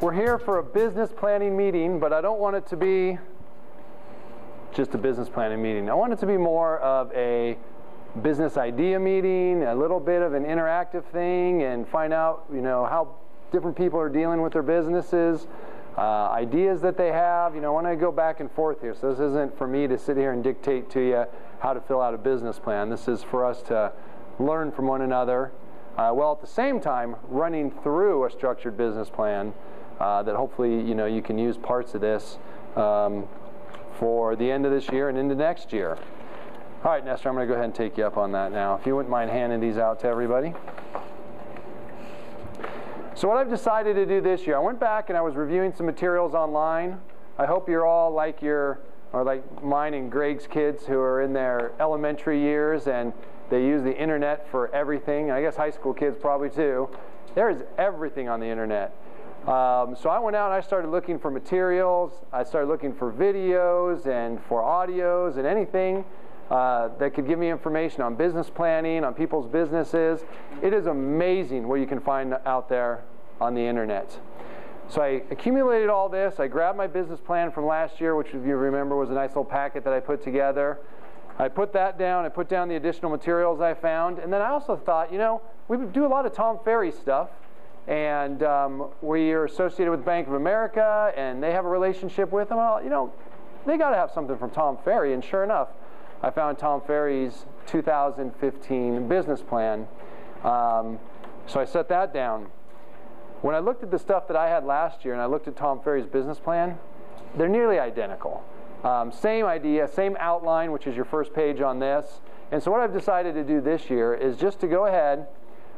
We're here for a business planning meeting, but I don't want it to be just a business planning meeting. I want it to be more of a business idea meeting, a little bit of an interactive thing, and find out, how different people are dealing with their businesses, ideas that they have. I want to go back and forth here. So this isn't for me to sit here and dictate to you how to fill out a business plan. This is for us to learn from one another, while at the same time running through a structured business plan that hopefully you can use parts of this for the end of this year and into next year. All right, Nestor, I'm going to go ahead and take you up on that now. If you wouldn't mind handing these out to everybody. So what I've decided to do this year, I went back and I was reviewing some materials online. I hope you're all like mine and Greg's kids who are in their elementary years and they use the internet for everything. I guess high school kids probably too. There is everything on the internet. So I went out and I started looking for materials. I started looking for videos and for audios and anything that could give me information on business planning, on people's businesses. It is amazing what you can find out there on the internet. So I accumulated all this. I grabbed my business plan from last year, which, if you remember, was a nice little packet that I put together. I put that down. I put down the additional materials I found. And then I also thought, we do a lot of Tom Ferry stuff. And we are associated with Bank of America, and they have a relationship with them. Well, they got to have something from Tom Ferry. And sure enough, I found Tom Ferry's 2015 business plan. So I set that down. When I looked at the stuff that I had last year and I looked at Tom Ferry's business plan, they're nearly identical. Same idea, same outline, which is your first page on this. And so what I've decided to do this year is just to go ahead.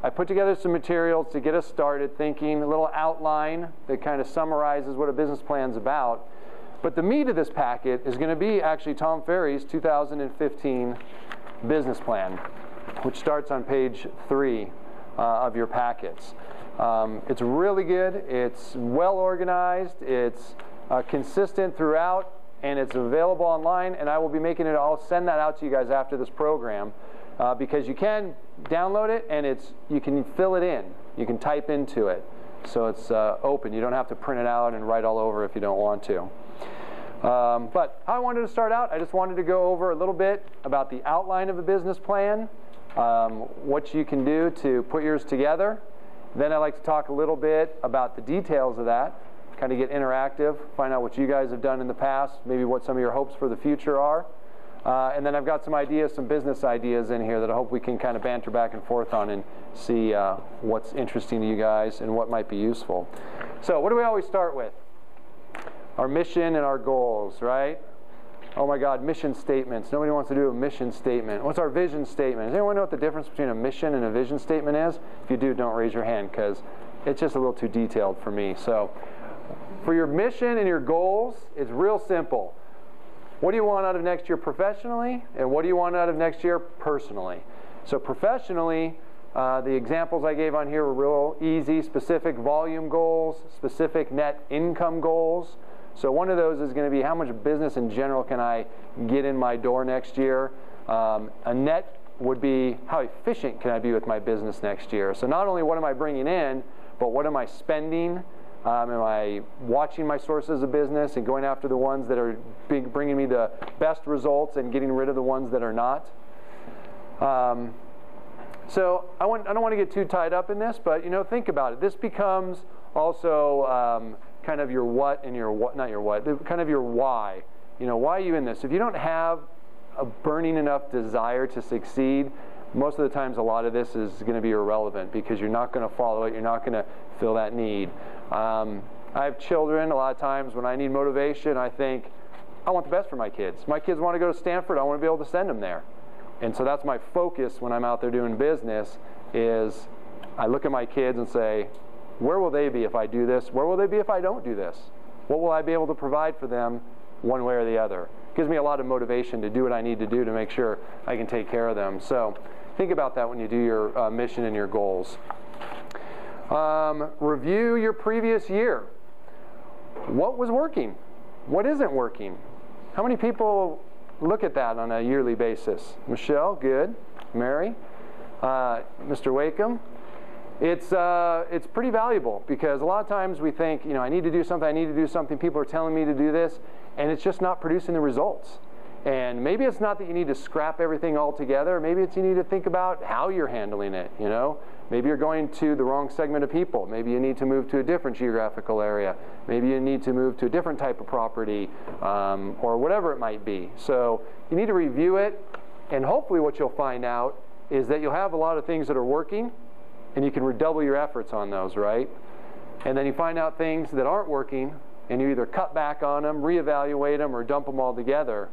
I put together some materials to get us started thinking, a little outline that kind of summarizes what a business plan's about. But the meat of this packet is going to be actually Tom Ferry's 2015 business plan, which starts on page 3 of your packets. It's really good. It's well organized. It's consistent throughout, and it's available online. And I will be making it. I'll send that out to you guys after this program, because you can download it and you can fill it in. You can type into it, so it's open. You don't have to print it out and write all over if you don't want to. But how I wanted to start out, I just wanted to go over a little bit about the outline of a business plan, what you can do to put yours together. Then I'd like to talk a little bit about the details of that, kind of get interactive, find out what you guys have done in the past, maybe what some of your hopes for the future are. And then I've got some ideas, some business ideas in here that I hope we can kind of banter back and forth on and see what's interesting to you guys and what might be useful. So what do we always start with? Our mission and our goals, right? Oh my God, mission statements. Nobody wants to do a mission statement. What's our vision statement? Does anyone know what the difference between a mission and a vision statement is? If you do, don't raise your hand, because it's just a little too detailed for me. So for your mission and your goals, it's real simple. What do you want out of next year professionally, and what do you want out of next year personally? So professionally, the examples I gave on here were real easy: specific volume goals, specific net income goals. So one of those is going to be, how much business in general can I get in my door next year? A net would be, how efficient can I be with my business next year? So not only what am I bringing in, but what am I spending? Am I watching my sources of business and going after the ones that are bringing me the best results and getting rid of the ones that are not? So I don't want to get too tied up in this, but think about it. This becomes also kind of your what and your what, not your what, kind of your why. Why are you in this? If you don't have a burning enough desire to succeed, most of the times a lot of this is going to be irrelevant, because you're not going to follow it. You're not going to feel that need. I have children. A lot of times when I need motivation, I think, I want the best for my kids. My kids want to go to Stanford. I want to be able to send them there. And so that's my focus when I'm out there doing business, is I look at my kids and say, where will they be if I do this? Where will they be if I don't do this? What will I be able to provide for them one way or the other? It gives me a lot of motivation to do what I need to do to make sure I can take care of them. So think about that when you do your mission and your goals. Review your previous year. What was working? What isn't working? How many people look at that on a yearly basis? Michelle, good. Mary? Mr. Wakeham? It's pretty valuable, because a lot of times we think, I need to do something, people are telling me to do this, and it's just not producing the results. And maybe it's not that you need to scrap everything altogether. Maybe it's you need to think about how you're handling it, Maybe you're going to the wrong segment of people. Maybe you need to move to a different geographical area. Maybe you need to move to a different type of property, or whatever it might be. So you need to review it, and hopefully what you'll find out is that you'll have a lot of things that are working, and you can redouble your efforts on those, right? And then you find out things that aren't working, and you either cut back on them, reevaluate them, or dump them all together.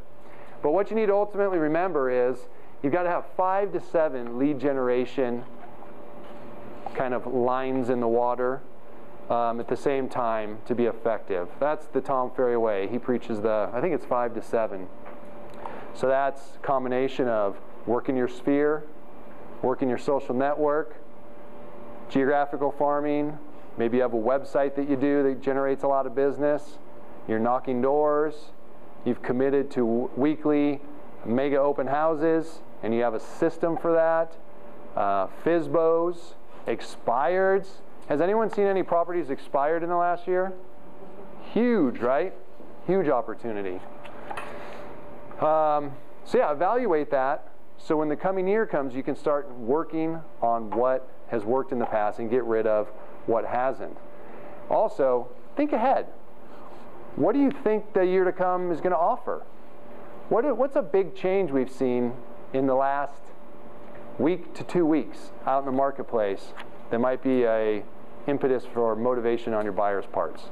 But what you need to ultimately remember is you've got to have 5 to 7 lead generation kind of lines in the water at the same time to be effective. That's the Tom Ferry way. He preaches I think it's 5 to 7. So that's a combination of working your sphere, working your social network, geographical farming. Maybe you have a website that you do that generates a lot of business. You're knocking doors. You've committed to weekly mega open houses, and you have a system for that. FSBOs, expireds. Has anyone seen any properties expired in the last year? Huge, right? Huge opportunity. So yeah, evaluate that. So when the coming year comes, you can start working on what has worked in the past and get rid of what hasn't. Also, think ahead. What do you think the year to come is going to offer? What's a big change we've seen in the last week to 2 weeks out in the marketplace that might be a impetus for motivation on your buyers' parts?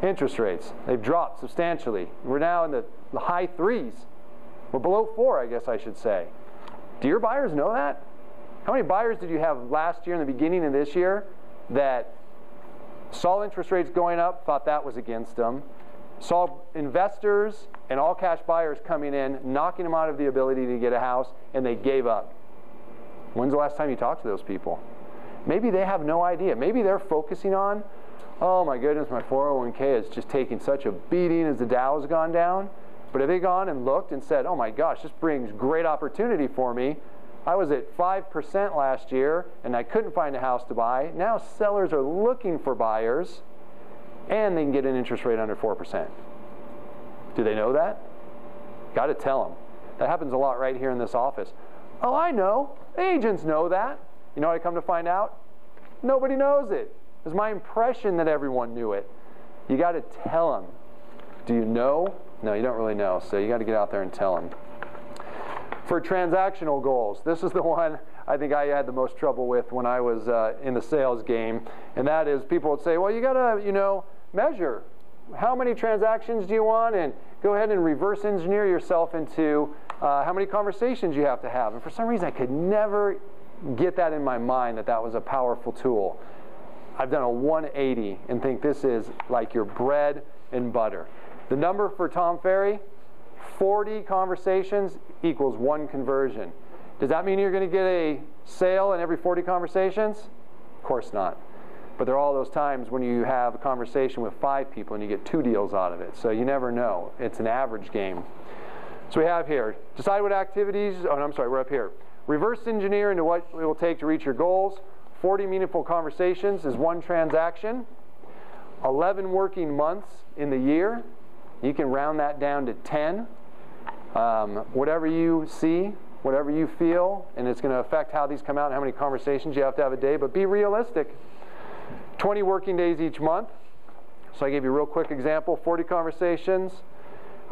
Interest rates. They've dropped substantially. We're now in the high 3s. We're below 4, I guess I should say. Do your buyers know that? How many buyers did you have last year and the beginning of this year that saw interest rates going up, thought that was against them, saw investors and all cash buyers coming in, knocking them out of the ability to get a house, and they gave up? When's the last time you talked to those people? Maybe they have no idea. Maybe they're focusing on, oh my goodness, my 401k is just taking such a beating as the Dow has gone down. But have they gone and looked and said, oh my gosh, this brings great opportunity for me. I was at 5% last year, and I couldn't find a house to buy. Now sellers are looking for buyers, and they can get an interest rate under 4%. Do they know that? Got to tell them. That happens a lot right here in this office. Oh, I know. Agents know that. You know what I come to find out? Nobody knows it. It was my impression that everyone knew it. You got to tell them. Do you know? No, you don't really know, so you got to get out there and tell them. For transactional goals, this is the one I think I had the most trouble with when I was in the sales game, and that is people would say, well, you got to, measure. How many transactions do you want? And go ahead and reverse engineer yourself into how many conversations you have to have. And for some reason, I could never get that in my mind that was a powerful tool. I've done a 180 and think this is like your bread and butter. The number for Tom Ferry, 40 conversations equals 1 conversion. Does that mean you're going to get a sale in every 40 conversations? Of course not. But there are all those times when you have a conversation with 5 people and you get 2 deals out of it. So you never know. It's an average game. So we have here, decide what activities, we're up here. Reverse engineer into what it will take to reach your goals. 40 meaningful conversations is 1 transaction. 11 working months in the year. You can round that down to 10. Whatever you see, whatever you feel, and it's going to affect how these come out and how many conversations you have to have a day, but be realistic. 20 working days each month. So I gave you a real quick example, 40 conversations.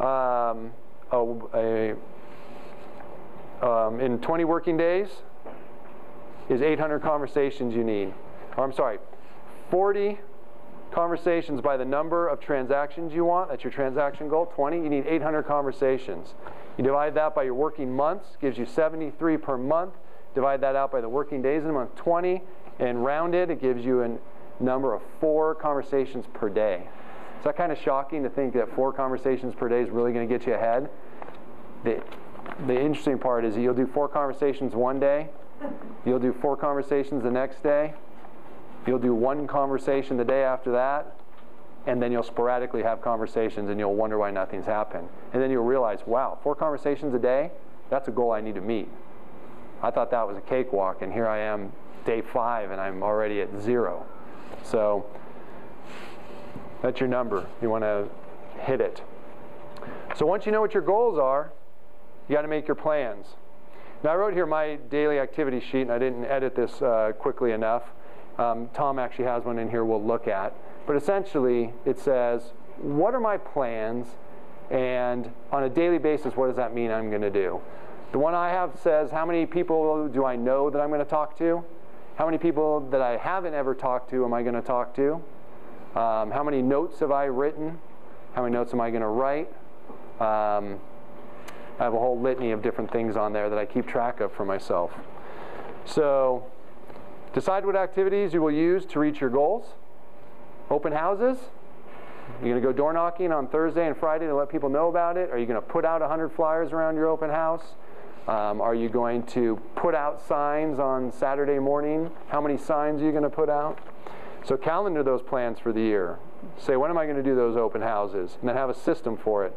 In 20 working days is 800 conversations you need. 40 conversations by the number of transactions you want. That's your transaction goal, 20. You need 800 conversations. You divide that by your working months, gives you 73 per month. Divide that out by the working days in a month, 20. And round it gives you a number of 4 conversations per day. Is that kind of shocking to think that 4 conversations per day is really going to get you ahead? The interesting part is you'll do 4 conversations one day. You'll do 4 conversations the next day. You'll do 1 conversation the day after that, and then you'll sporadically have conversations, and you'll wonder why nothing's happened. And then you'll realize, wow, 4 conversations a day, that's a goal I need to meet. I thought that was a cakewalk, and here I am day 5 and I'm already at 0. So that's your number. You want to hit it. So once you know what your goals are, you got to make your plans. Now I wrote here my daily activity sheet, and I didn't edit this quickly enough. Tom actually has one in here we'll look at. But essentially it says, what are my plans, and on a daily basis, what does that mean I'm going to do? The one I have says, how many people do I know that I'm going to talk to? How many people that I haven't ever talked to am I going to talk to? How many notes have I written? How many notes am I going to write? I have a whole litany of different things on there that I keep track of for myself. So decide what activities you will use to reach your goals. Open houses. You're going to go door knocking on Thursday and Friday to let people know about it? Are you going to put out 100 flyers around your open house? Are you going to put out signs on Saturday morning? How many signs are you going to put out? So calendar those plans for the year. Say, when am I going to do those open houses? And then have a system for it.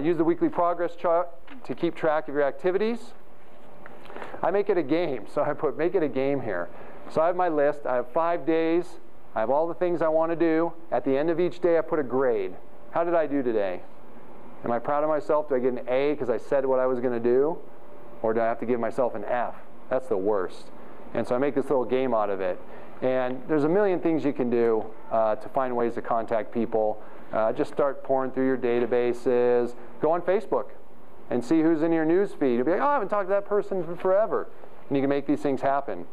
Use the weekly progress chart to keep track of your activities. I make it a game, so I put make it a game here. So I have my list. I have 5 days. I have all the things I want to do. At the end of each day, I put a grade. How did I do today? Am I proud of myself? Do I get an A because I said what I was going to do? Or do I have to give myself an F? That's the worst. And so I make this little game out of it. And there's a million things you can do to find ways to contact people. Just start pouring through your databases. Go on Facebook and see who's in your news feed. You'll be like, oh, I haven't talked to that person for forever. And you can make these things happen.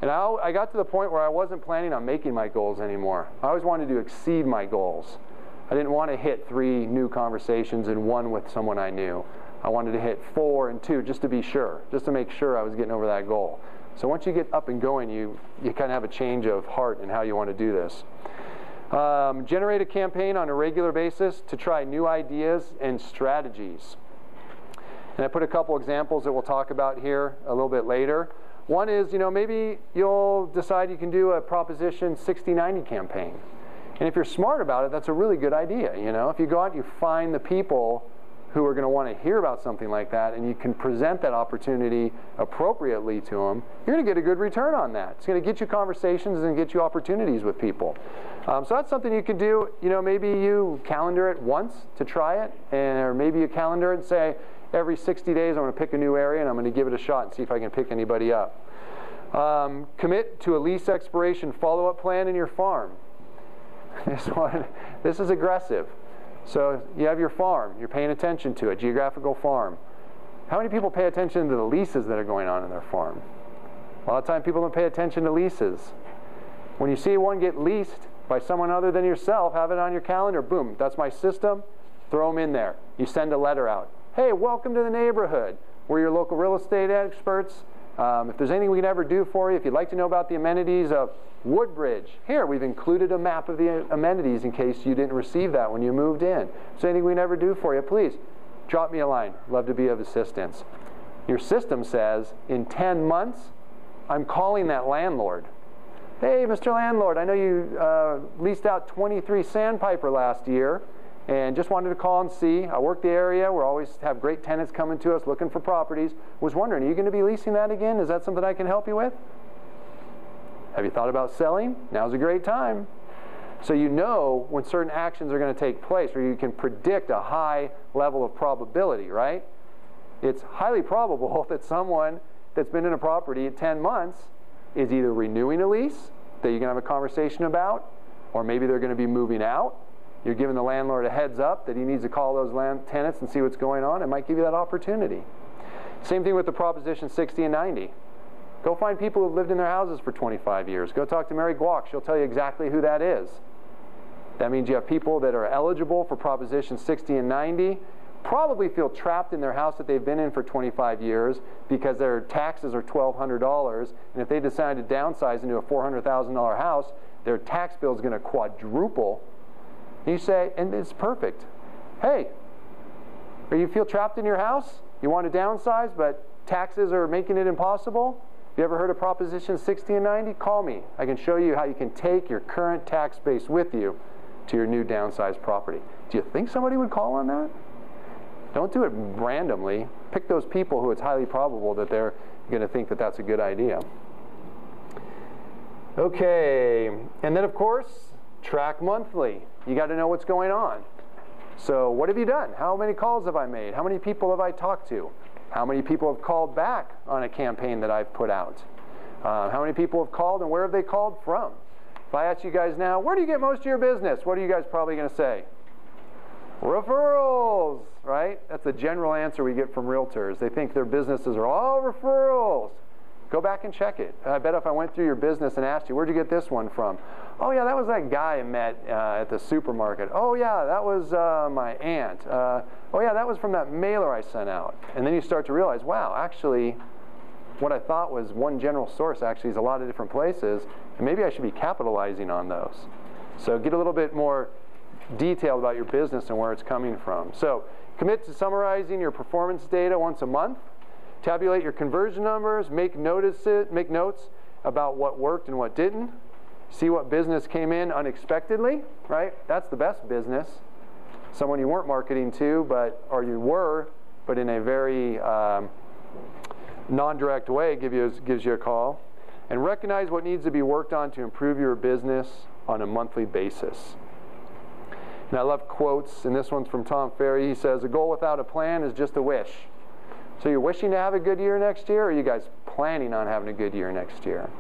And I got to the point where I wasn't planning on making my goals anymore. I always wanted to exceed my goals. I didn't want to hit 3 new conversations and 1 with someone I knew. I wanted to hit 4 and 2 just to be sure, just to make sure I was getting over that goal. So once you get up and going, you kind of have a change of heart in how you want to do this. Generate a campaign on a regular basis to try new ideas and strategies. And I put a couple examples that we'll talk about here a little bit later. One is, maybe you'll decide you can do a Proposition 60/90 campaign. And if you're smart about it, that's a really good idea. If you go out and you find the people who are going to want to hear about something like that, and you can present that opportunity appropriately to them, you're going to get a good return on that. It's going to get you conversations and get you opportunities with people. So that's something you could do. Maybe you calendar it once to try it, or maybe you calendar it and say, every 60 days I'm going to pick a new area and I'm going to give it a shot and see if I can pick anybody up. Commit to a lease expiration follow-up plan in your farm. This is aggressive. So you have your farm. You're paying attention to it, geographical farm. How many people pay attention to the leases that are going on in their farm? A lot of times people don't pay attention to leases. When you see one get leased by someone other than yourself, have it on your calendar. Boom, that's my system. Throw them in there. You send a letter out. Hey, welcome to the neighborhood. We're your local real estate experts. If there's anything we can ever do for you, if you'd like to know about the amenities of Woodbridge, here we've included a map of the amenities in case you didn't receive that when you moved in. If there's anything we can ever do for you, please drop me a line. Love to be of assistance. Your system says, in 10 months, I'm calling that landlord. Hey, Mr. Landlord, I know you leased out 23 Sandpiper last year, and just wanted to call and see. I work the area. We always have great tenants coming to us looking for properties. Was wondering, are you going to be leasing that again? Is that something I can help you with? Have you thought about selling? Now's a great time. So you know when certain actions are going to take place, or you can predict a high level of probability, right? It's highly probable that someone that's been in a property at 10 months is either renewing a lease that you can have a conversation about, or maybe they're going to be moving out. You're giving the landlord a heads up that he needs to call those tenants and see what's going on. It might give you that opportunity. Same thing with the Proposition 60 and 90. Go find people who've lived in their houses for 25 years. Go talk to Mary Guak. She'll tell you exactly who that is. That means you have people that are eligible for Proposition 60 and 90, probably feel trapped in their house that they've been in for 25 years because their taxes are $1,200, and if they decide to downsize into a $400,000 house, their tax bill is going to quadruple. You say, and it's perfect. Hey, or you feel trapped in your house? You want to downsize, but taxes are making it impossible? You ever heard of Proposition 60 and 90? Call me. I can show you how you can take your current tax base with you to your new downsized property. Do you think somebody would call on that? Don't do it randomly. Pick those people who it's highly probable that they're going to think that that's a good idea. Okay, and then of course, track monthly. You got to know what's going on. So what have you done? How many calls have I made? How many people have I talked to? How many people have called back on a campaign that I've put out? How many people have called and where have they called from? If I ask you guys now, where do you get most of your business? What are you guys probably going to say? Referrals, right? That's the general answer we get from realtors. They think their businesses are all referrals. Go back and check it. I bet if I went through your business and asked you, where'd you get this one from? Oh yeah, that was that guy I met at the supermarket. Oh yeah, that was my aunt. Oh yeah, that was from that mailer I sent out. And then you start to realize, wow, actually, what I thought was one general source actually is a lot of different places, and maybe I should be capitalizing on those. So get a little bit more detailed about your business and where it's coming from. So commit to summarizing your performance data once a month. Tabulate your conversion numbers. Make notes about what worked and what didn't. See what business came in unexpectedly, right? That's the best business. Someone you weren't marketing to, or you were, but in a very non-direct way gives you a call. And recognize what needs to be worked on to improve your business on a monthly basis. And I love quotes, and this one's from Tom Ferry. He says, a goal without a plan is just a wish. So you're wishing to have a good year next year, or are you guys planning on having a good year next year?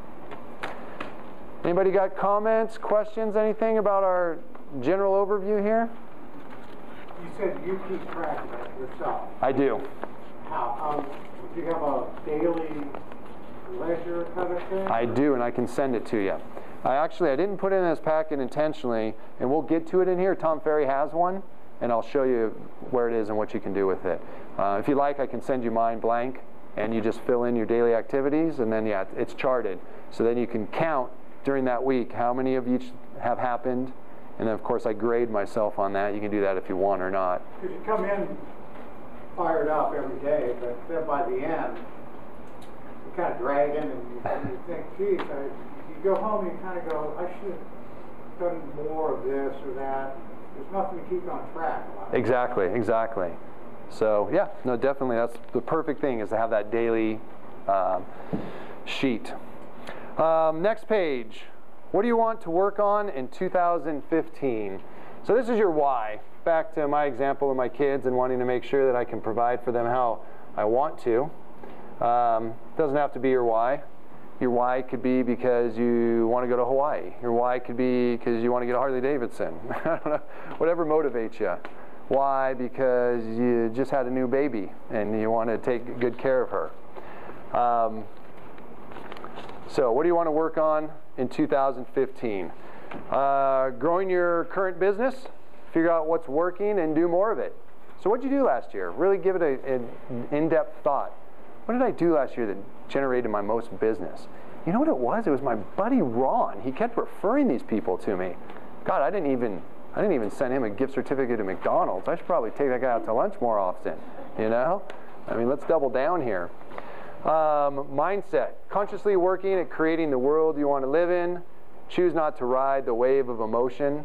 Anybody got comments, questions, anything about our general overview here? You said you keep track of it yourself. I do. How? Do you have a daily ledger kind of thing? I do, and I can send it to you. I didn't put it in this packet intentionally, and we'll get to it in here. Tom Ferry has one, and I'll show you where it is and what you can do with it. If you like, I can send you mine blank, and you just fill in your daily activities, and then, yeah, it's charted. So then you can count during that week how many of each have happened, and then, of course, I grade myself on that. You can do that if you want or not. Because you come in fired up every day, but then by the end, you're kind of dragging, and you think, geez, you go home and you kind of go, I should have done more of this or that. There's nothing to keep on track. Exactly. So yeah, no, definitely that's the perfect thing, is to have that daily sheet. Next page. What do you want to work on in 2015? So this is your why. Back to my example of my kids and wanting to make sure that I can provide for them how I want to. Doesn't have to be your why. Your why could be because you want to go to Hawaii. Your why could be because you want to get a Harley Davidson. I don't know, whatever motivates you. Why? Because you just had a new baby and you want to take good care of her. So what do you want to work on in 2015? Growing your current business, figure out what's working and do more of it. So what did you do last year? Really give it an in-depth thought. What did I do last year that generated my most business? You know what it was? It was my buddy Ron. He kept referring these people to me. God, I didn't even send him a gift certificate to McDonald's. I should probably take that guy out to lunch more often, you know? I mean, let's double down here. Mindset. Consciously working at creating the world you want to live in. Choose not to ride the wave of emotion.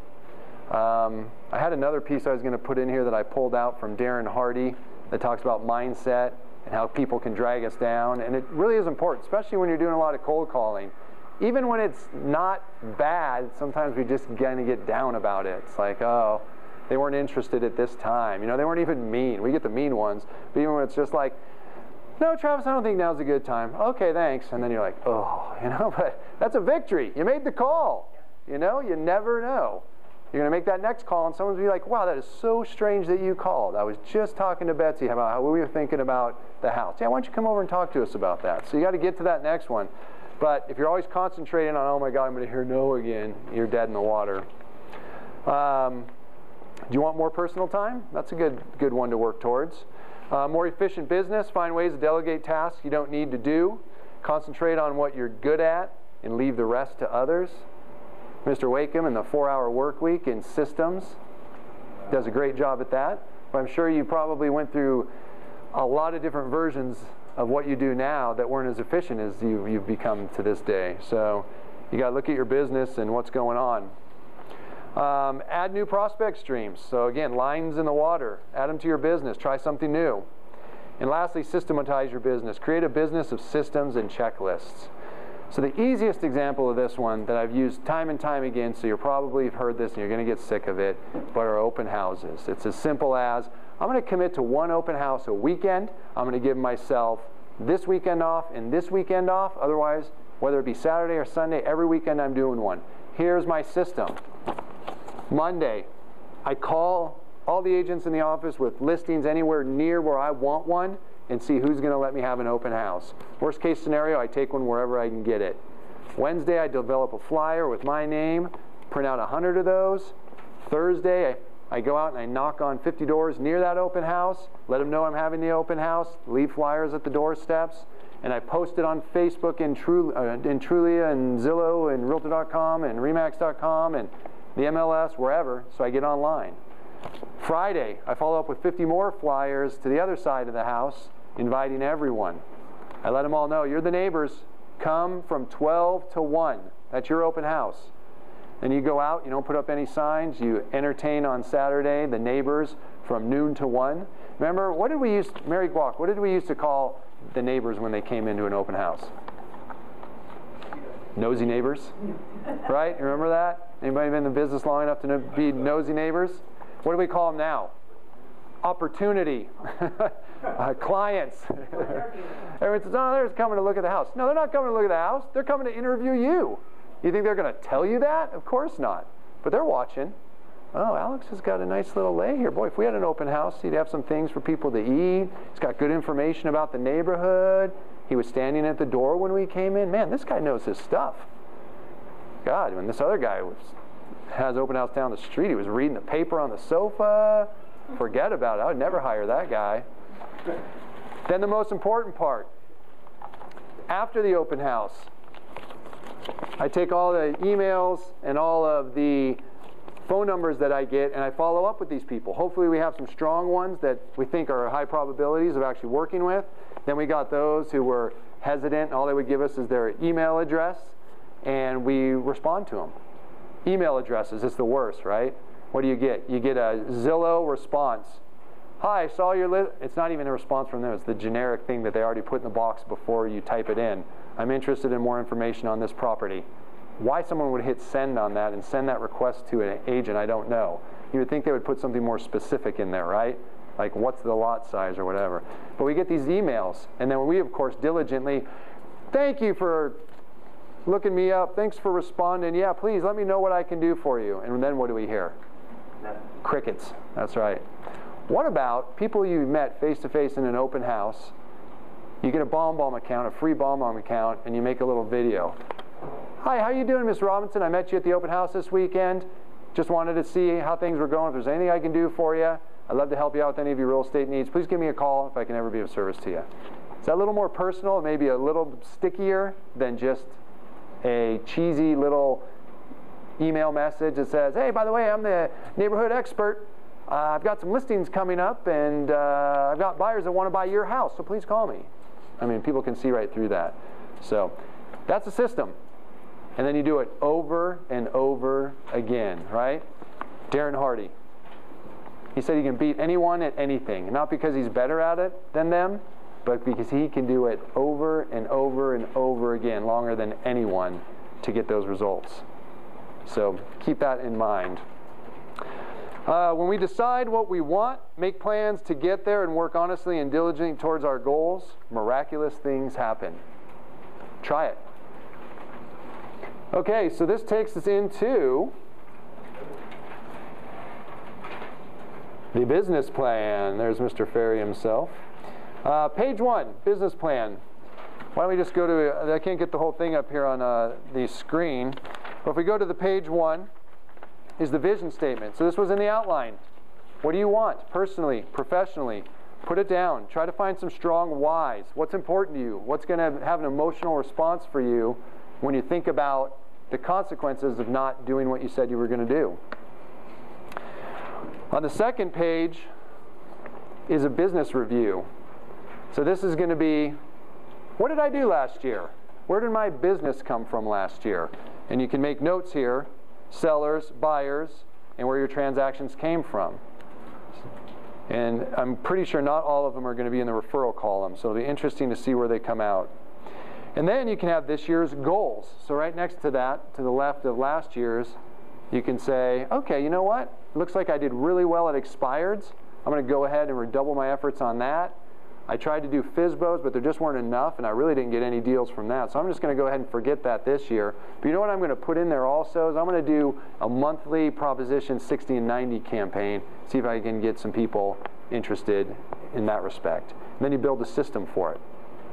I had another piece I was going to put in here that I pulled out from Darren Hardy that talks about mindset and how people can drag us down. And it really is important, especially when you're doing a lot of cold calling. Even when it's not bad, sometimes we just kind of get down about it. It's like, oh, they weren't interested at this time. You know, they weren't even mean. We get the mean ones. But even when it's just like, no, Travis, I don't think now's a good time. Okay, thanks. And then you're like, oh, you know, but that's a victory. You made the call. You know, you never know. You're going to make that next call, and someone's going to be like, wow, that is so strange that you called. I was just talking to Betsy about how we were thinking about the house. Yeah, why don't you come over and talk to us about that? So you got to get to that next one. But if you're always concentrating on, oh my God, I'm going to hear no again, you're dead in the water. Do you want more personal time? That's a good one to work towards. More efficient business. Find ways to delegate tasks you don't need to do. Concentrate on what you're good at and leave the rest to others. Mr. Wakeham in the 4-hour work week in systems does a great job at that. But I'm sure you probably went through a lot of different versions of what you do now that weren't as efficient as you've become to this day. So you got to look at your business and what's going on. Add new prospect streams. So again, lines in the water. Add them to your business. Try something new. And lastly, systematize your business. Create a business of systems and checklists. So the easiest example of this one that I've used time and time again, so you're probably heard this and you're going to get sick of it, but are open houses. It's as simple as, I'm going to commit to one open house a weekend. I'm going to give myself this weekend off and this weekend off. Otherwise, whether it be Saturday or Sunday, every weekend I'm doing one. Here's my system. Monday, I call all the agents in the office with listings anywhere near where I want one and see who's going to let me have an open house. Worst case scenario, I take one wherever I can get it. Wednesday, I develop a flyer with my name, print out 100 of those. Thursday, I go out and I knock on 50 doors near that open house, let them know I'm having the open house, leave flyers at the doorsteps, and I post it on Facebook and Trulia and Zillow and Realtor.com and Remax.com and the MLS, wherever, so I get online. Friday, I follow up with 50 more flyers to the other side of the house, inviting everyone. I let them all know, you're the neighbors. Come from 12 to 1. That's your open house. Then you go out, you don't put up any signs, you entertain on Saturday the neighbors from noon to 1. Remember, what did we use, Mary Guac, what did we used to call the neighbors when they came into an open house? Nosy neighbors, right? You remember that? Anybody been in the business long enough to be nosy neighbors? What do we call them now? Opportunity. Clients. Everyone says, oh, they're just coming to look at the house. No, they're not coming to look at the house. They're coming to interview you. You think they're going to tell you that? Of course not. But they're watching. Oh, Alex has got a nice little lay here. Boy, if we had an open house, he'd have some things for people to eat. He's got good information about the neighborhood. He was standing at the door when we came in. Man, this guy knows his stuff. God, when this other guy has open house down the street, he was reading the paper on the sofa. Forget about it. I would never hire that guy. Then the most important part. After the open house, I take all the emails and all of the phone numbers that I get, and I follow up with these people. Hopefully we have some strong ones that we think are high probabilities of actually working with. Then we got those who were hesitant, and all they would give us is their email address, and we respond to them. Email addresses, it's the worst, right? What do you get? You get a Zillow response. Hi, I saw your list. It's not even a response from them. It's the generic thing that they already put in the box before you type it in. I'm interested in more information on this property. Why someone would hit send on that and send that request to an agent, I don't know. You would think they would put something more specific in there, right? Like what's the lot size or whatever. But we get these emails, and then we, of course, diligently, thank you for looking me up. Thanks for responding. Yeah, please let me know what I can do for you. And then what do we hear? Crickets. That's right. What about people you met face-to-face in an open house? You get a BombBomb account, a free BombBomb account, and you make a little video. Hi, how you doing, Miss Robinson? I met you at the open house this weekend. Just wanted to see how things were going. If there's anything I can do for you, I'd love to help you out with any of your real estate needs. Please give me a call if I can ever be of service to you. Is that a little more personal, maybe a little stickier than just a cheesy little email message that says, hey, by the way, I'm the neighborhood expert. I've got some listings coming up, and I've got buyers that want to buy your house, so please call me. I mean, people can see right through that. So that's a system. And then you do it over and over again, right? Darren Hardy. He said he can beat anyone at anything, not because he's better at it than them, but because he can do it over and over and over again, longer than anyone, to get those results. So keep that in mind. When we decide what we want, make plans to get there, and work honestly and diligently towards our goals, miraculous things happen. Try it. Okay, so this takes us into the business plan. There's Mr. Ferry himself. Page 1, business plan. Why don't we just go to, I can't get the whole thing up here on the screen, but if we go to the page 1, is the vision statement. So this was in the outline. What do you want personally, professionally? Put it down. Try to find some strong whys. What's important to you? What's going to have an emotional response for you when you think about the consequences of not doing what you said you were going to do? On the second page is a business review. So this is going to be, what did I do last year? Where did my business come from last year? And you can make notes here sellers, buyers, and where your transactions came from. And I'm pretty sure not all of them are going to be in the referral column, so it'll be interesting to see where they come out. And then you can have this year's goals. So right next to that, to the left of last year's, you can say, okay, you know what? Looks like I did really well at expireds. I'm going to go ahead and redouble my efforts on that. I tried to do FSBOs, but there just weren't enough, and I really didn't get any deals from that. So I'm just going to go ahead and forget that this year. But you know what I'm going to put in there also is I'm going to do a monthly Proposition 60 and 90 campaign, see if I can get some people interested in that respect. And then you build a system for it.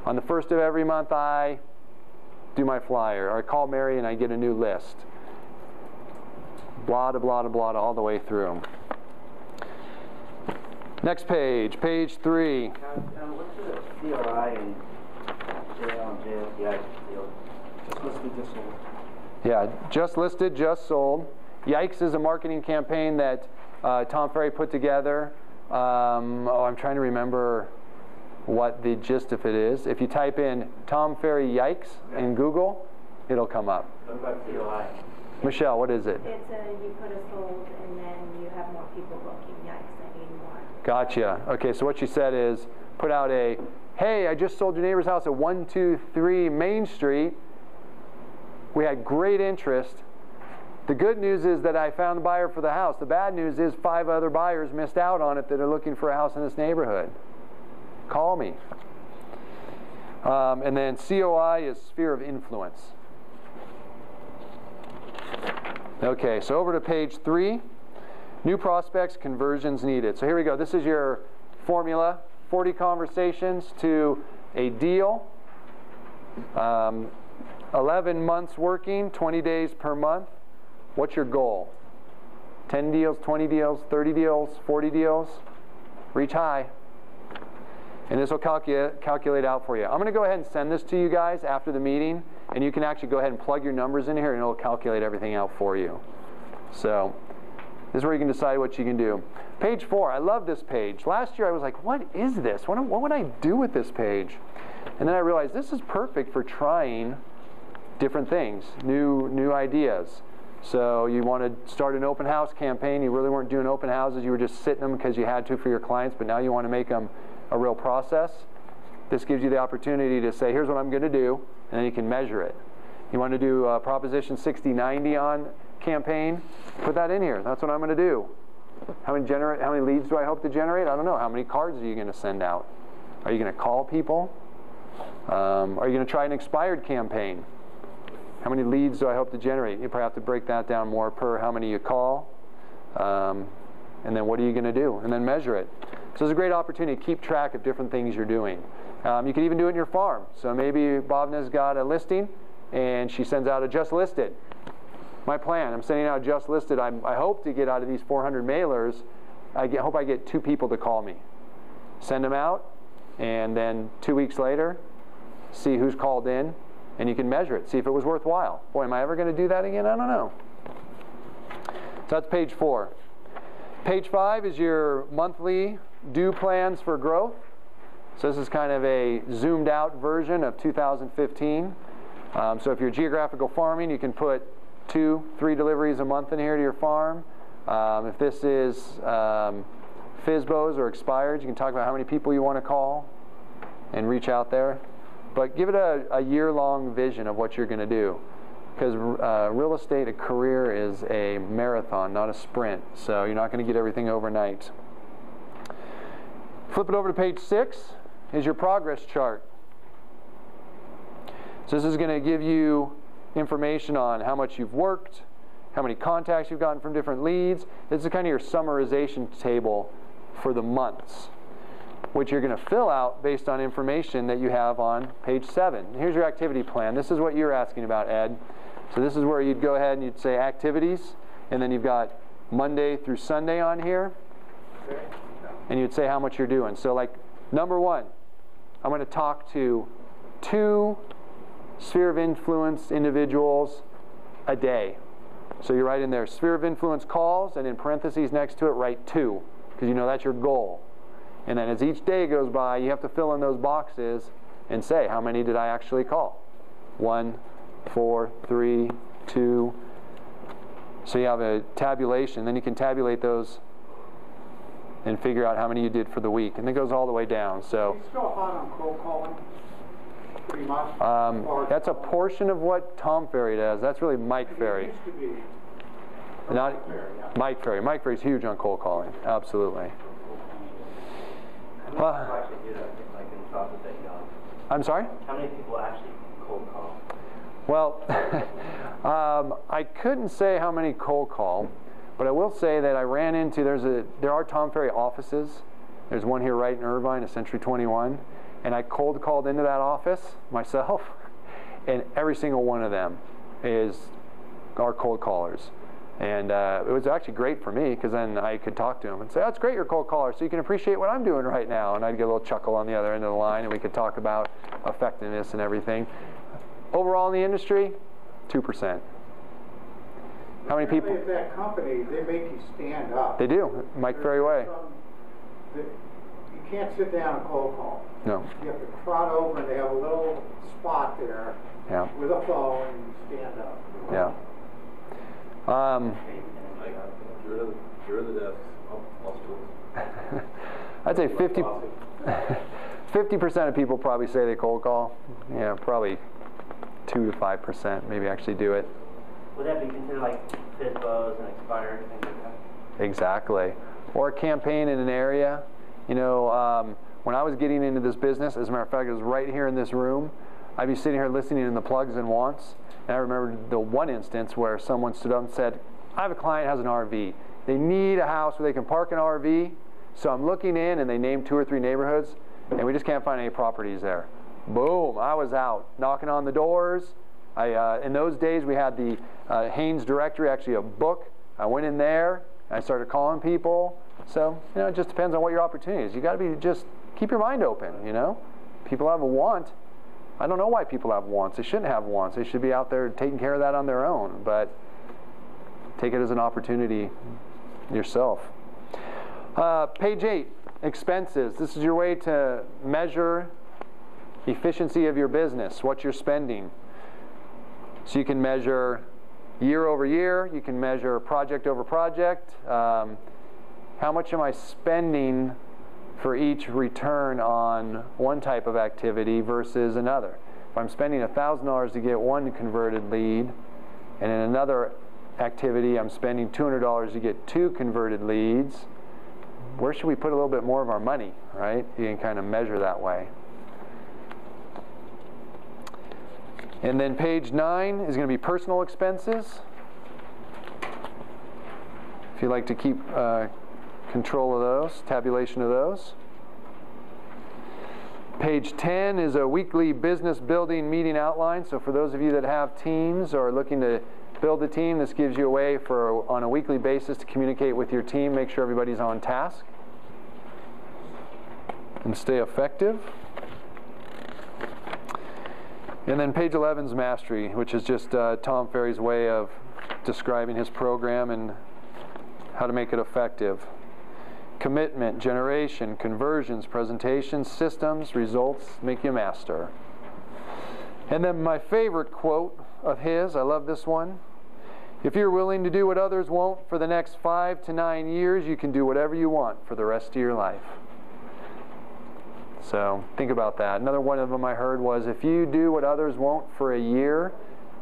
On the first of every month, I do my flyer, or I call Mary and I get a new list. Blah, blah, blah, blah, all the way through. Next page, page 3. What's the COI and JLPI deal? Just listed, just sold. Yeah, just listed, just sold. Yikes is a marketing campaign that Tom Ferry put together. I'm trying to remember what the gist of it is. If you type in Tom Ferry Yikes in Google, it'll come up. What about COI? Michelle, what is it? It's you put a sold and then you have more people looking. Yikes, I need more. Gotcha. Okay, so what she said is put out a, hey, I just sold your neighbor's house at 123 Main Street. We had great interest. The good news is that I found a buyer for the house. The bad news is 5 other buyers missed out on it that are looking for a house in this neighborhood. Call me. And then COI is sphere of influence. Okay, so over to page 3. New prospects, conversions needed. So here we go. This is your formula. 40 conversations to a deal. 11 months working, 20 days per month. What's your goal? 10 deals, 20 deals, 30 deals, 40 deals? Reach high. And this will calculate out for you. I'm going to go ahead and send this to you guys after the meeting, and you can actually go ahead and plug your numbers in here, and it'll calculate everything out for you. So this is where you can decide what you can do. Page 4, I love this page. Last year I was like, what is this? What would I do with this page? And then I realized this is perfect for trying different things, new ideas. So you want to start an open house campaign. You really weren't doing open houses. You were just sitting them because you had to for your clients, but now you want to make them a real process. This gives you the opportunity to say, here's what I'm going to do, and then you can measure it. You want to do a Proposition 60-90 on campaign? Put that in here. That's what I'm going to do. How many leads do I hope to generate? I don't know. How many cards are you going to send out? Are you going to call people? Are you going to try an expired campaign? How many leads do I hope to generate? You probably have to break that down more per how many you call. And then what are you going to do? And then measure it. So it's a great opportunity to keep track of different things you're doing. You can even do it in your farm. So maybe Bhavna's got a listing, and she sends out a just listed. My plan, I'm sending out just listed. I hope to get out of these 400 mailers, hope I get 2 people to call me. Send them out, and then 2 weeks later, see who's called in, and you can measure it, see if it was worthwhile. Boy, am I ever going to do that again? I don't know. So that's page 4. Page 5 is your monthly due plans for growth. So this is kind of a zoomed out version of 2015. So if you're geographical farming, you can put 2-3 deliveries a month in here to your farm. If this is FSBOs or expired, you can talk about how many people you want to call and reach out there. But give it a year-long vision of what you're going to do. Because real estate, a career, is a marathon, not a sprint. So you're not going to get everything overnight. Flip it over to page 6 is your progress chart. So this is going to give you information on how much you've worked, how many contacts you've gotten from different leads. This is kind of your summarization table for the months, which you're going to fill out based on information that you have on page 7. Here's your activity plan. This is what you're asking about, Ed. So this is where you'd go ahead and you'd say activities, and then you've got Monday through Sunday on here, and you'd say how much you're doing. So like number 1, I'm going to talk to 2 sphere of influence individuals a day. So you write in there sphere of influence calls, and in parentheses next to it write 2, because you know that's your goal. And then as each day goes by, you have to fill in those boxes and say, how many did I actually call? 1, 4, 3, 2, So you have a tabulation, then you can tabulate those and figure out how many you did for the week, and it goes all the way down. So He's still hot on cold calling, pretty much. that's a portion of what Tom Ferry does. That's really Mike Ferry. It used to be. Not Yeah. Mike Ferry. Mike Ferry's huge on cold calling. Absolutely. How many people actually do that, like in South that young? I'm sorry? How many people actually cold call? Well, I couldn't say how many cold call, but I will say that I ran into, there are Tom Ferry offices. There's one here right in Irvine, at Century 21, and I cold called into that office myself, and every single one of them are cold callers. And it was actually great for me, because then I could talk to them and say, "That's great, you're a cold caller, so you can appreciate what I'm doing right now." And I'd get a little chuckle on the other end of the line, and we could talk about effectiveness and everything. Overall in the industry, 2%. How many people? At that company, they make you stand up. They do, Mike Ferry way. You can't sit down and cold call. No. You have to trot over, and they have a little spot there Yeah. with a phone, and you stand up. Yeah. You're the desk. I'll still. I'd say 50% of people probably say they cold call. Yeah, probably 2 to 5% maybe actually do it. Would that be considered like FISBOs and expired, things like that? Exactly. Or a campaign in an area. You know, when I was getting into this business, as a matter of fact, it was right here in this room. I'd be sitting here listening to the plugs and wants. And I remember the one instance where someone stood up and said, "I have a client who has an RV. They need a house where they can park an RV. So I'm looking in," and they named 2 or 3 neighborhoods, and we just can't find any properties there. Boom, I was out knocking on the doors. In those days, we had the Haynes directory, actually a book. I went in there, I started calling people. So, you know, it just depends on what your opportunity is. You got to just keep your mind open, you know. People have a want. I don't know why people have wants. They shouldn't have wants. They should be out there taking care of that on their own. But take it as an opportunity yourself. Page 8, expenses. This is your way to measure efficiency of your business, what you're spending. So you can measure year over year. You can measure project over project. How much am I spending for each return on one type of activity versus another? If I'm spending $1,000 to get one converted lead, and in another activity I'm spending $200 to get 2 converted leads, where should we put a little bit more of our money, right? You can kind of measure that way. And then page 9 is going to be personal expenses. If you like to keep control of those, tabulation of those. Page 10 is a weekly business building meeting outline. So for those of you that have teams or are looking to build a team, this gives you a way for, on a weekly basis, to communicate with your team, make sure everybody's on task, and stay effective. And then page 11 is mastery, which is just Tom Ferry's way of describing his program and how to make it effective. Commitment, generation, conversions, presentations, systems, results make you a master. And then my favorite quote of his, I love this one. If you're willing to do what others won't for the next 5 to 9 years, you can do whatever you want for the rest of your life. So think about that. Another one of them I heard was, if you do what others won't for a year,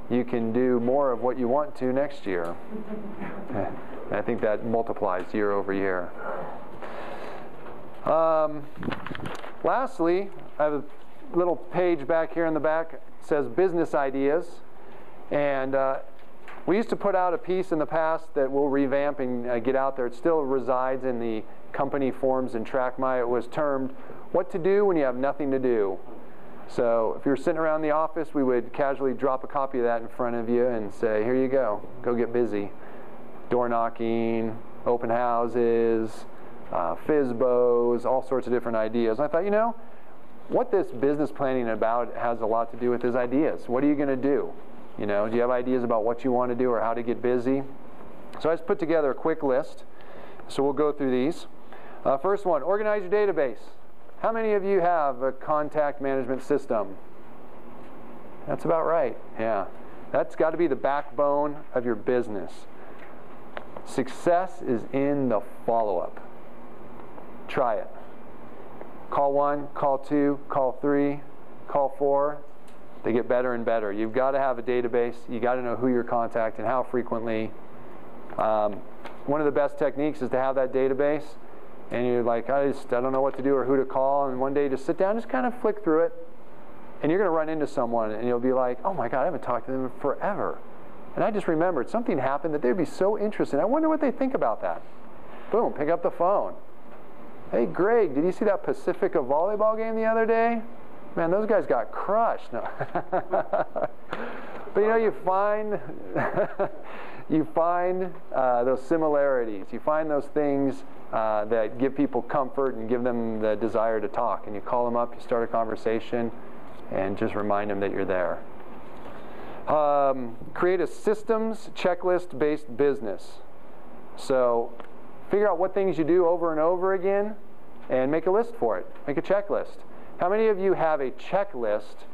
you can do more of what you want to next year. I think that multiplies year over year. Lastly, I have a little page back here in the back. It says business ideas. And we used to put out a piece in the past that we'll revamp and get out there. It still resides in the company forums in TrackMy. It was termed, "What to do when you have nothing to do." So if you're sitting around the office, we would casually drop a copy of that in front of you and say, "Here you go. Go get busy." Door knocking, open houses, FISBOs, all sorts of different ideas. And I thought, you know, what this business planning about has a lot to do with is ideas. What are you going to do? You know, do you have ideas about what you want to do or how to get busy? So I just put together a quick list. So we'll go through these. First one, organize your database. How many of you have a contact management system? That's about right, yeah. That's got to be the backbone of your business. Success is in the follow-up. Try it. Call 1, call 2, call 3, call 4. They get better and better. You've got to have a database. You've got to know who you're contacting, how frequently. One of the best techniques is to have that database, and you're like, I don't know what to do or who to call, and one day just sit down, just kind of flick through it, and you're going to run into someone, and you'll be like, oh my God, I haven't talked to them in forever. And I just remembered something happened that they'd be so interested. I wonder what they think about that. Boom, pick up the phone. Hey, Greg, did you see that Pacifica volleyball game the other day? Man, those guys got crushed. No. But you know, you find those similarities. You find those things that give people comfort and give them the desire to talk. And you call them up, you start a conversation, and just remind them that you're there. Create a systems checklist-based business. So figure out what things you do over and over again and make a list for it. Make a checklist. How many of you have a checklist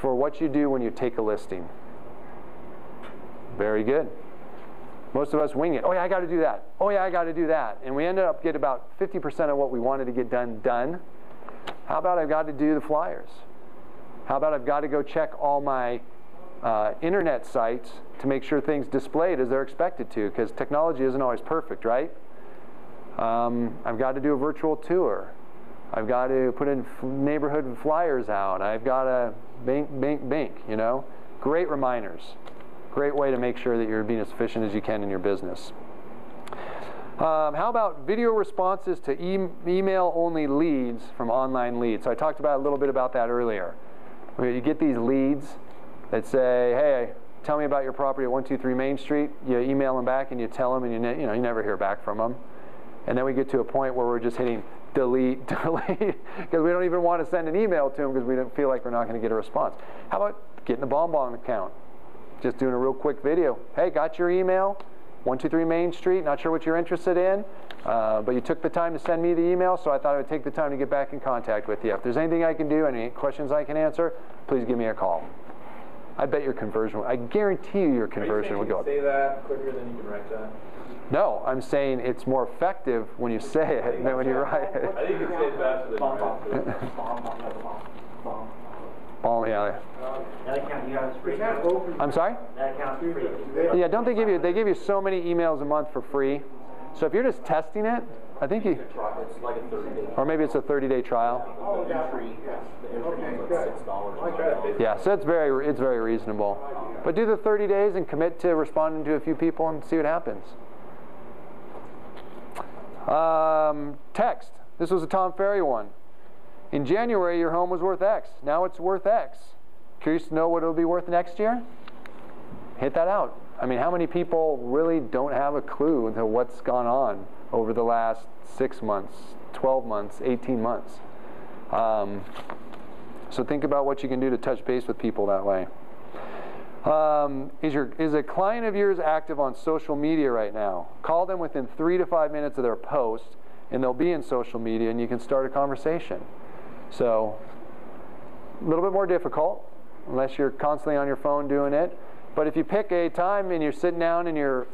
for what you do when you take a listing? Very good. Most of us wing it. Oh yeah, I got to do that. Oh yeah, I got to do that. And we ended up getting about 50% of what we wanted to get done. How about I've got to do the flyers? How about I've got to go check all my internet sites to make sure things displayed as they're expected to, because technology isn't always perfect, right? I've got to do a virtual tour. I've got to put in neighborhood flyers out. I've got to bank, you know. Great reminders. Great way to make sure that you're being as efficient as you can in your business. How about video responses to email-only leads from online leads? So I talked about a little bit about that earlier. Where you get these leads that say, hey, tell me about your property at 123 Main Street. You email them back and you tell them, and you never hear back from them. And then we get to a point where we're just hitting delete, because we don't even want to send an email to them because we don't feel like we're not going to get a response. How about getting the BombBomb account? Just doing a real quick video. Hey, got your email, 123 Main Street, not sure what you're interested in, but you took the time to send me the email, so I thought I would take the time to get back in contact with you. If there's anything I can do, any questions I can answer, please give me a call. I bet your conversion, I guarantee you your conversion would go up. Are you saying you can say that quicker than you can write that? No, I'm saying it's more effective when you say it than when you write it. I think you can say it faster than you write it. Oh, yeah. That account you have is free. I'm sorry? That account's free. Yeah, don't they give you so many emails a month for free? So if you're just testing it, I think you, It's like a 30-day. or maybe it's a 30-day trial. Oh, yeah. The entry is like $6. Yeah, so it's very reasonable. But do the 30 days and commit to responding to a few people and see what happens. Text. This was a Tom Ferry one. In January, your home was worth X. Now it's worth X. Curious to know what it'll be worth next year? Hit that out. I mean, how many people really don't have a clue into what's gone on over the last 6 months, 12 months, 18 months? So think about what you can do to touch base with people that way. Is a client of yours active on social media right now? Call them within 3 to 5 minutes of their post, and they'll be in social media, and you can start a conversation. So, a little bit more difficult, unless you're constantly on your phone doing it. But if you pick a time and you're sitting down and you're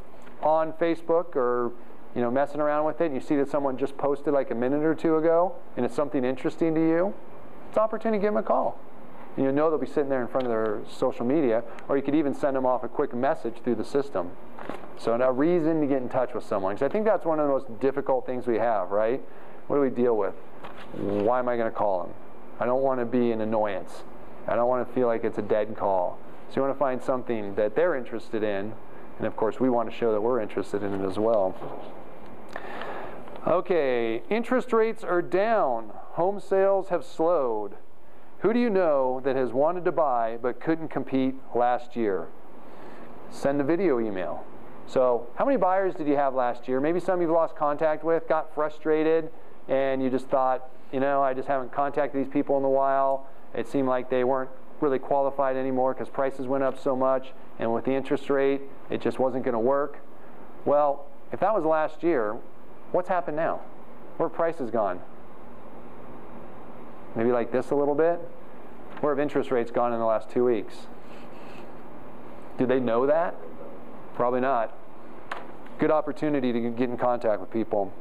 on Facebook or messing around with it, and you see that someone just posted like a minute or two ago, and it's something interesting to you, it's an opportunity to give them a call. You know they'll be sitting there in front of their social media, or you could even send them off a quick message through the system. So a reason to get in touch with someone. Because I think that's one of the most difficult things we have, right? What do we deal with? Why am I going to call them? I don't want to be an annoyance. I don't want to feel like it's a dead call. So you want to find something that they're interested in, and of course we want to show that we're interested in it as well. Okay, interest rates are down. Home sales have slowed. Who do you know that has wanted to buy but couldn't compete last year? Send a video email. So how many buyers did you have last year? Maybe some you've lost contact with, got frustrated, and you just thought, I just haven't contacted these people in a while. It seemed like they weren't really qualified anymore because prices went up so much, and with the interest rate, it just wasn't going to work. Well, if that was last year, what's happened now? Where have prices gone? Maybe like this a little bit? Where have interest rates gone in the last 2 weeks? Do they know that? Probably not. Good opportunity to get in contact with people.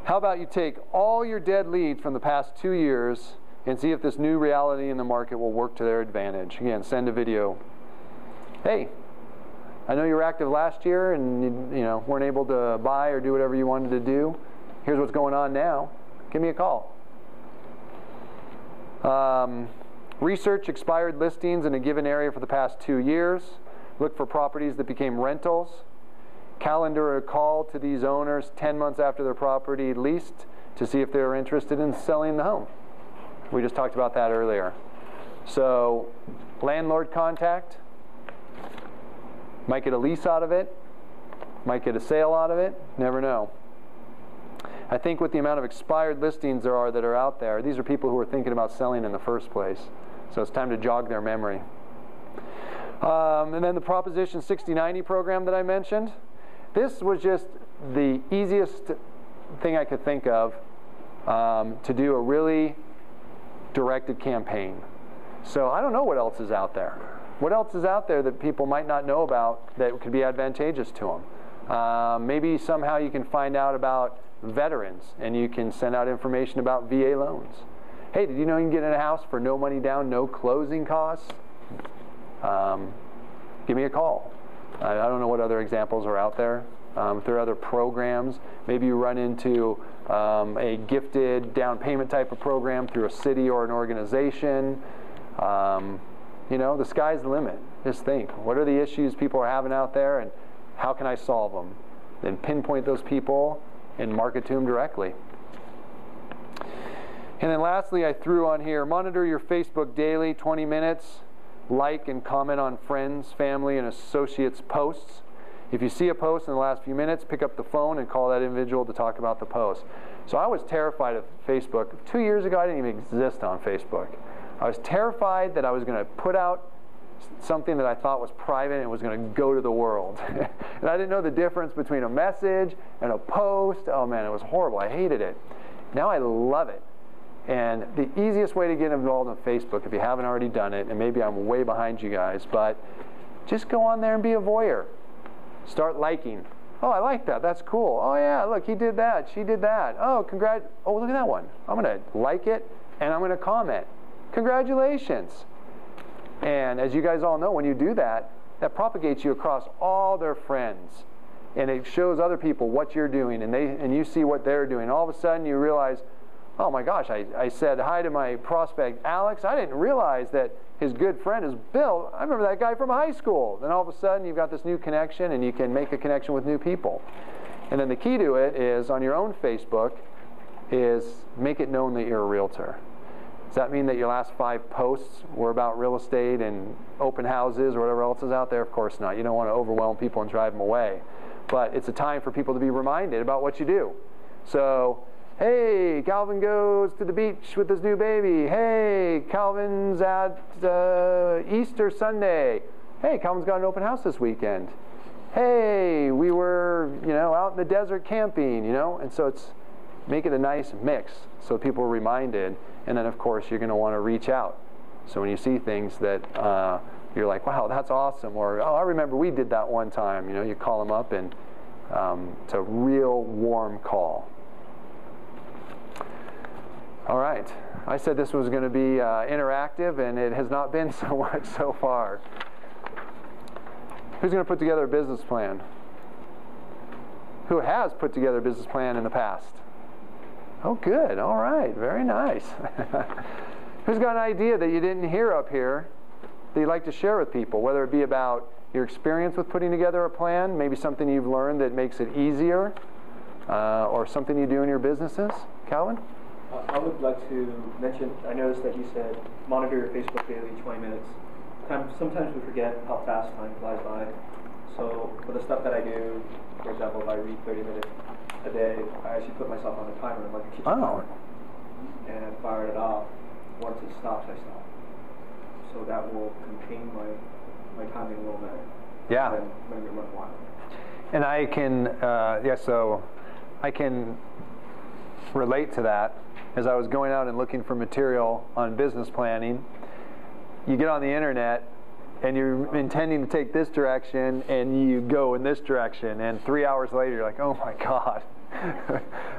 How about you take all your dead leads from the past 2 years and see if this new reality in the market will work to their advantage. Again, send a video. Hey, I know you were active last year and you know weren't able to buy or do whatever you wanted to do. Here's what's going on now. Give me a call. Research expired listings in a given area for the past 2 years. Look for properties that became rentals. Calendar a call to these owners 10 months after their property leased to see if they're interested in selling the home. We just talked about that earlier. So, landlord contact. Might get a lease out of it. Might get a sale out of it. Never know. I think with the amount of expired listings there are that are out there, these are people who are thinking about selling in the first place. So it's time to jog their memory. And then the Proposition 6090 program that I mentioned. This was just the easiest thing I could think of to do a really directed campaign. So I don't know what else is out there. What else is out there that people might not know about that could be advantageous to them? Maybe somehow you can find out about veterans and you can send out information about VA loans. Hey, did you know you can get in a house for no money down, no closing costs? Give me a call. I don't know what other examples are out there. If there are other programs, maybe you run into a gifted down payment type of program through a city or an organization. You know, the sky's the limit. Just think, what are the issues people are having out there and how can I solve them? Then pinpoint those people and market to them directly. And then lastly, I threw on here, monitor your Facebook daily, 20 minutes. Like and comment on friends, family, and associates' posts. If you see a post in the last few minutes, pick up the phone and call that individual to talk about the post. So I was terrified of Facebook. 2 years ago, I didn't even exist on Facebook. I was terrified that I was going to put out something that I thought was private and it was going to go to the world. And I didn't know the difference between a message and a post. Oh man, it was horrible. I hated it. Now I love it. And the easiest way to get involved on Facebook, if you haven't already done it, and maybe I'm way behind you guys, but just go on there and be a voyeur. Start liking. Oh, I like that. That's cool. Oh yeah, look, he did that. She did that. Oh, congrats. Oh, look at that one. I'm going to like it, and I'm going to comment. Congratulations. And as you guys all know, when you do that, that propagates you across all their friends. And it shows other people what you're doing, and you see what they're doing. All of a sudden, you realize, oh my gosh, I said hi to my prospect, Alex. I didn't realize that his good friend is Bill. I remember that guy from high school. Then all of a sudden, you've got this new connection, and you can make a connection with new people. And then the key to it is, on your own Facebook, is make it known that you're a realtor. Does that mean that your last 5 posts were about real estate and open houses or whatever else is out there? Of course not. You don't want to overwhelm people and drive them away. But it's a time for people to be reminded about what you do. So, hey, Calvin goes to the beach with his new baby. Hey, Calvin's at Easter Sunday. Hey, Calvin's got an open house this weekend. Hey, we were, out in the desert camping, And so make it a nice mix so people are reminded. And then, of course, you're going to want to reach out. So when you see things that you're like, wow, that's awesome. Or, oh, I remember we did that one time. You call them up, and it's a real warm call. All right. I said this was going to be interactive, and it has not been so much so far. Who's going to put together a business plan? Who has put together a business plan in the past? Oh, good. All right. Very nice. Who's got an idea that you didn't hear up here that you'd like to share with people, whether it be about your experience with putting together a plan, maybe something you've learned that makes it easier, or something you do in your businesses? Calvin? I would like to mention, I noticed that you said monitor your Facebook daily, 20 minutes. Sometimes we forget how fast time flies by. So for the stuff that I do, for example, if I read 30 minutes a day, I actually put myself on a timer, like a kitchen timer, and fire it off. Once it stops, I stop. So that will contain my timing a little better. Yeah. Than when we run wild. And I can, so I can relate to that. As I was going out and looking for material on business planning, you get on the internet and you're intending to take this direction, and you go in this direction, and 3 hours later you're like, oh my God.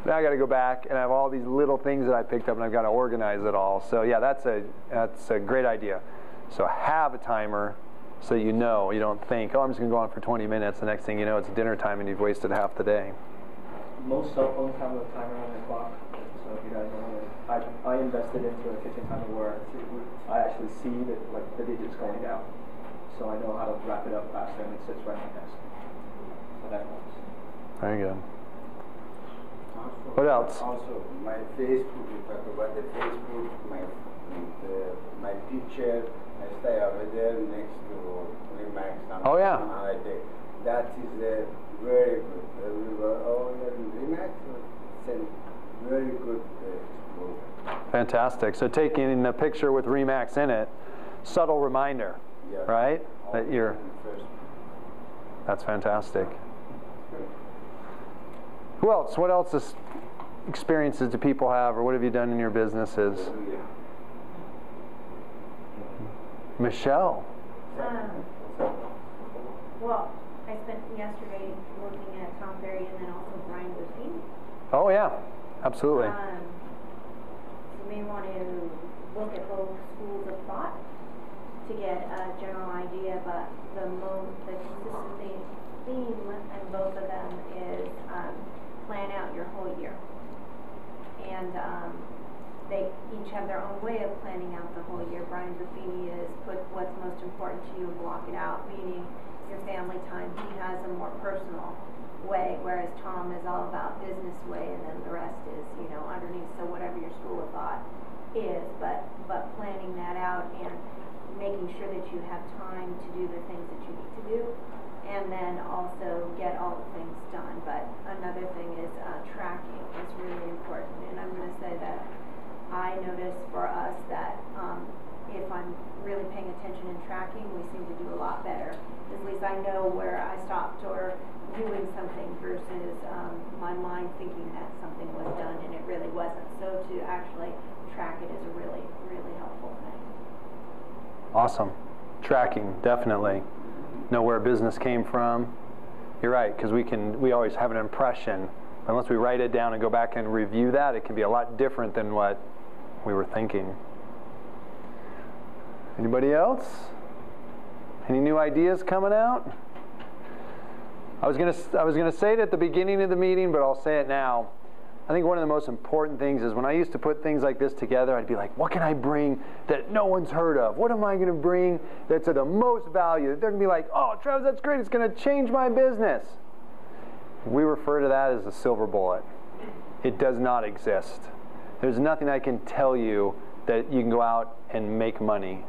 Now I got to go back, and I have all these little things that I picked up, and I've got to organize it all. So yeah, that's a great idea. So have a timer so you know, you don't think, oh, I'm just going to go on for 20 minutes. The next thing you know, it's dinner time, and you've wasted half the day. Most cell phones have a timer on the clock. So if you guys know, I invested into a kitchen timer where I actually see that, like, the digits going down. So I know how to wrap it up faster, and it sits right on my desk. So that helps. Very good. What else? Also, my Facebook, we talk about the Facebook, my picture, I stay over there next to Remax. Oh, yeah. That is very good. We were all in Remax, it's a very good exposure. Fantastic. So taking the picture with Remax in it, subtle reminder, Yeah. right? That you're. That's fantastic. Who else? What else is experiences do people have, or what have you done in your businesses? Michelle. Well, I spent yesterday looking at Tom Ferry and then also Brian Buffini. Oh yeah, absolutely. You may want to look at both schools of thought to get a general idea, but the consistent theme in both of them is plan out your whole year. And they each have their own way of planning out the whole year. Brian Buffini is put what's most important to you and block it out, meaning your family time. He has a more personal way, whereas Tom is all about business way, and then the rest is, you know, underneath. So whatever your school of thought is, but planning that out and making sure that you have time to do the things that you need to do, and then also get all the things done. But another thing is tracking is really important, and I'm going to say that I notice for us that if I'm really paying attention and tracking, we seem to do a lot better. At least I know where I stopped or doing something versus my mind thinking that something was done and it really wasn't. So to actually track it is a really, really helpful thing. Awesome. Tracking, definitely. Know where a business came from. You're right, because we always have an impression. Unless we write it down and go back and review that, it can be a lot different than what we were thinking. Anybody else? Any new ideas coming out? I was gonna say it at the beginning of the meeting, but I'll say it now. I think one of the most important things is when I used to put things like this together, I'd be like, what can I bring that no one's heard of? What am I going to bring that's of the most value? They're going to be like, oh, Travis, that's great. It's going to change my business. We refer to that as the silver bullet. It does not exist. There's nothing I can tell you that you can go out and make money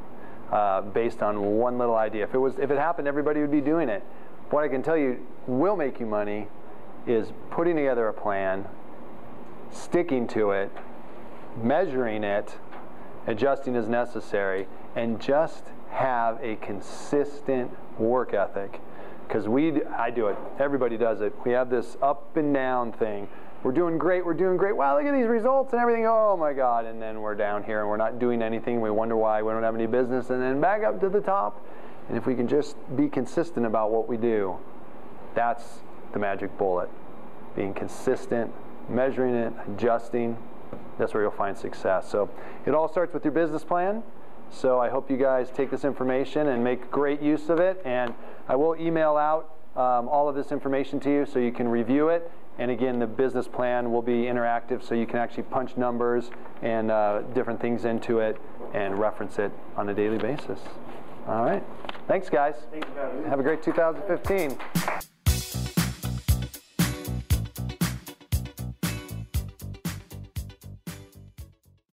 based on one little idea. If it happened, everybody would be doing it. What I can tell you will make you money is putting together a plan, sticking to it, measuring it, adjusting as necessary, and just have a consistent work ethic. Because I do it, everybody does it. We have this up and down thing. We're doing great, wow, look at these results and everything, oh my God, and then we're down here and we're not doing anything, we wonder why we don't have any business, and then back up to the top. And if we can just be consistent about what we do, that's the magic bullet. Being consistent, measuring it, adjusting, that's where you'll find success. So it all starts with your business plan. So I hope you guys take this information and make great use of it. And I will email out all of this information to you so you can review it. And again, the business plan will be interactive so you can actually punch numbers and different things into it and reference it on a daily basis. All right. Thanks, guys. Thank you, guys. Have a great 2015.